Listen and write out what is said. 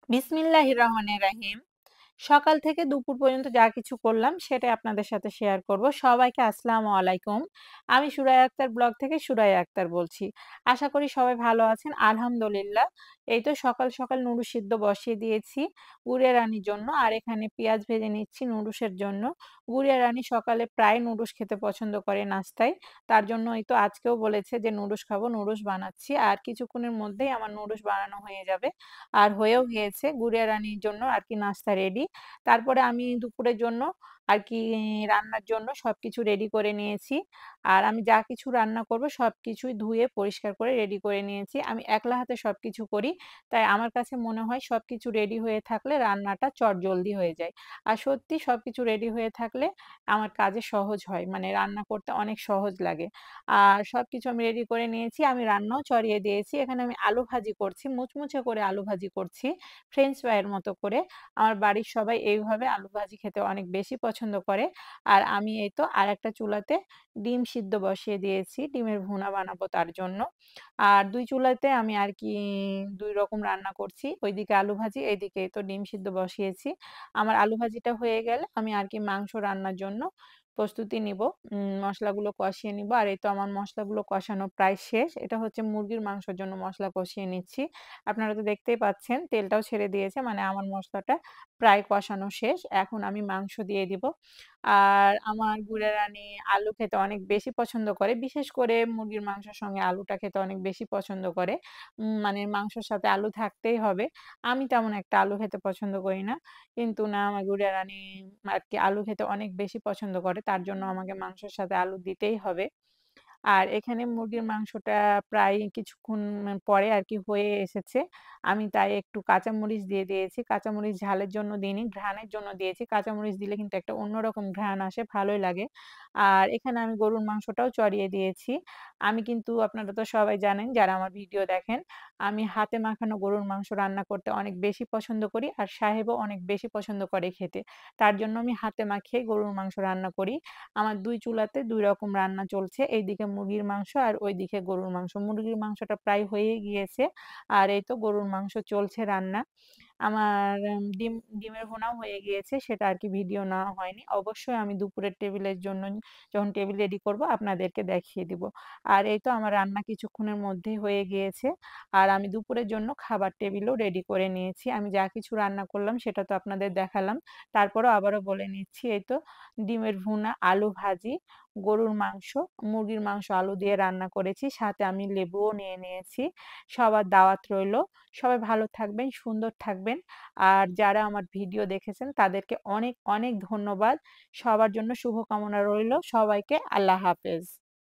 বিসমিল্লাহির রহমানির রাহিম। সকাল থেকে দুপুর পর্যন্ত যা কিছু করলাম সেটাই আপনাদের সাথে শেয়ার করব। সবাইকে আসসালামু আলাইকুম। আমি সুরাইয়া আক্তার ব্লগ থেকে সুরাইয়া আক্তার বলছি। আশা করি সবাই ভালো আছেন। আলহামদুলিল্লাহ। এই তো সকাল, সকাল নুডলস সিদ্ধ বসিয়ে দিয়েছি গুড়িয়া রানীর জন্য। আর এখানে পেঁয়াজ ভেজে নিচ্ছি নুডলসের জন্য। গুড়িয়া রানী সকালে প্রায় নুডলস খেতে পছন্দ করে নাস্তায়। তার জন্য এই তো আজকেও বলেছে যে নুডলস খাবো, নুডলস বানাচ্ছি। আর কিছুক্ষণের মধ্যেই আমার নুডলস বানানো হয়ে যাবে। আর হয়েও গিয়েছে গুড়িয়া রানীর জন্য আরকি নাস্তা রেডি। তারপরে আমি দুপুরের জন্য আরকি রান্নার জন্য সবকিছু রেডি করে নিয়েছি। আর আমি যা কিছু রান্না করব সবকিছুই ধুয়ে পরিষ্কার করে রেডি করে নিয়েছি। আমি একলা হাতে সবকিছু করি। তাই আমার কাছে মনে হয় সবকিছু রেডি হয়ে থাকলে রান্নাটা চটজলদি হয়ে যায়। আর সত্যি সবকিছু রেডি হয়ে থাকলে আমার কাজে সহজ হয়। মানে রান্না করতে অনেক সহজ লাগে। আর সবকিছু আমি রেডি করে নিয়েছি। আমি রান্নাও চড়িয়ে দিয়েছি। এখানে আমি আলু ভাজি করছি। মুচমুচে করে আলু ভাজি করছি। ফ্রেঞ্চ ফ্রাইয়ের মতো করে। আমার বাড়ির সবাই এইভাবে আলু ভাজি খেতে অনেক বেশি পছন্দ করে। আর আমি এই তো আরেকটা চুলাতে ডিম সিদ্ধ বসিয়ে দিয়েছি। ডিমের ভুনা বানাবো তার জন্য। আর ২ চুলাতে আমি আরকি ২ রকম রান্না করছি। ওইদিকে আলু ভাজি, এইদিকে এই তো ডিম সিদ্ধ বসিয়েছি। আমার আলু ভাজিটা হয়ে গেলে আমি আরকি মাংস রান্নার জন্য প্রস্তুতি নিব। মসলাগুলো কষিয়ে নিব। আর এই তো আমার মসলাগুলো কষানো প্রায় শেষ। এটা হচ্ছে মুরগির মাংসের জন্য মসলা কষিয়ে নিচ্ছি। আপনারা তো দেখতেই পাচ্ছেন তেলটাও ছেড়ে দিয়েছে। মানে আমার মসলাটা প্রায় কষানো শেষ। এখন আমি মাংস দিয়ে দিব। আর আমার গুঁড়া রানী আলু খেতে অনেক বেশি পছন্দ করে। বিশেষ করে মুরগির মাংসের সঙ্গে আলুটা খেতে অনেক বেশি পছন্দ করে। মানে মাংসের সাথে আলু থাকতেই হবে। আমি তেমন একটা আলু খেতে পছন্দ করি না। কিন্তু না আমার গুঁড়া রানী আরকি আলু খেতে অনেক বেশি পছন্দ করে। তার জন্য আমাকে মাংসের সাথে আলু দিতেই হবে। আর এখানে মুরগির মাংসটা প্রায় কিছুক্ষণ পরে আরকি হয়ে এসেছে। আমি তাই একটু কাঁচামরিচ দিয়ে দিয়েছি। কাঁচামরিচ ঝালের জন্য দিইনি, ঘ্রাণের জন্য দিয়েছি। কাঁচামরিচ দিলে কিন্তু একটা অন্যরকম ঘ্রাণ আসে, ভালোই লাগে। আর এখানে আমি গরুর মাংসটাও চড়িয়ে দিয়েছি। আমি কিন্তু আপনারা তো সবাই জানেন যারা আমার ভিডিও দেখেন, আমি হাতে মাখানো গরুর মাংস রান্না করতে অনেক বেশি পছন্দ করি। আর সাহেবও অনেক বেশি পছন্দ করে খেতে। তার জন্য আমি হাতে মাখিয়ে গরুর মাংস রান্না করি। আমার ২ চুলাতে ২ রকম রান্না চলছে। এইদিকে মুরগির মাংস আর ওইদিকে গরুর মাংস। মুরগির মাংসটা প্রায় হয়েই গিয়েছে। আর এই তো গরুর মাংস চলছে রান্না। আমার ডিমের ভুনাও হয়ে গিয়েছে। সেটা আরকি ভিডিও নেওয়া হয়নি। অবশ্যই আমি দুপুরের টেবিলের জন্য যখন টেবিল রেডি করব আপনাদেরকে দেখিয়ে দিব। আর এই তো আমার রান্না কিছুক্ষণের মধ্যেই হয়ে গিয়েছে। আর আমি দুপুরের জন্য খাবার টেবিলও রেডি করে নিয়েছি। আমি যা কিছু রান্না করলাম সেটা তো আপনাদের দেখালাম। তারপরেও আবারও বলে নিচ্ছি এই তো ডিমের ভুনা, আলু ভাজি, গরুর মাংস, মুরগির মাংস আলু দিয়ে রান্না করেছি। সাথে আমি লেবুও নিয়ে নিয়েছি। সবার দাওয়াত রইলো। সবাই ভালো থাকবেন, সুন্দর থাকবেন। আর যারা আমার ভিডিও দেখেছেন তাদেরকে অনেক, অনেক ধন্যবাদ। সবার জন্য শুভকামনা রইলো। সবাইকে আল্লাহ হাফেজ।